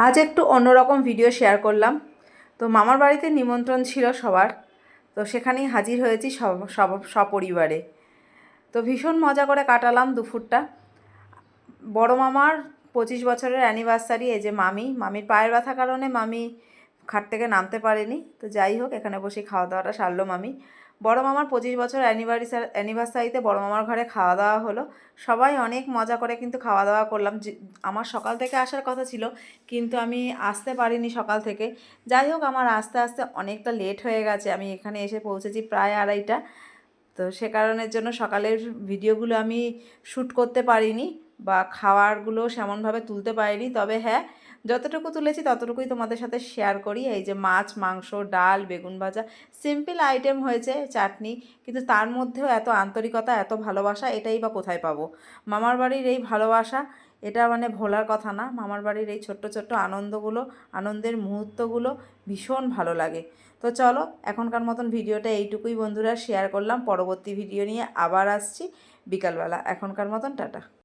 আজ একটু অন্যরকম ভিডিও শেয়ার করলাম। তো মামার বাড়িতে নিমন্ত্রণ ছিল সবার, তো সেখানেই হাজির হয়েছি সপরিবারে। তো ভীষণ মজা করে কাটালাম দুপুরটা। বড় মামার 25 বছরের অ্যানিভার্সারি। এই যে মামির পায়ের ব্যথার কারণে মামি খাট থেকে নামতে পারেনি, তো যাই হোক এখানে বসে খাওয়া দাওয়াটা সারলো মামি। বড় মামার 25 বছর অ্যানিভার্সারিতে বড় মামার ঘরে খাওয়া দাওয়া হলো। সবাই অনেক মজা করে কিন্তু খাওয়া দাওয়া করলাম। আমার সকাল থেকে আসার কথা ছিল, কিন্তু আমি আসতে পারিনি সকাল থেকে। যাই হোক আমার আস্তে আস্তে অনেকটা লেট হয়ে গেছে, আমি এখানে এসে পৌঁছেছি প্রায় 2:30। তো সে কারণের জন্য সকালের ভিডিওগুলো আমি শ্যুট করতে পারিনি বা খাওয়ারগুলো সেমনভাবে তুলতে পারিনি। তবে হ্যাঁ, যতটুকু তুলেছি ততটুকুই তোমাদের সাথে শেয়ার করি। এই যে মাছ, মাংস, ডাল, বেগুন ভাজা, সিম্পল আইটেম হয়েছে, চাটনি, কিন্তু তার মধ্যেও এত আন্তরিকতা, এত ভালোবাসা, এটাই বা কোথায় পাবো? মামার বাড়ির এই ভালোবাসা, এটা মানে ভোলার কথা না। মামার বাড়ির এই ছোট্ট ছোট্ট আনন্দগুলো, আনন্দের মুহূর্তগুলো ভীষণ ভালো লাগে। তো চলো, এখনকার মতন ভিডিওটা এইটুকুই বন্ধুরা শেয়ার করলাম। পরবর্তী ভিডিও নিয়ে আবার আসছি বিকালবেলা। এখনকার মতন টাটা।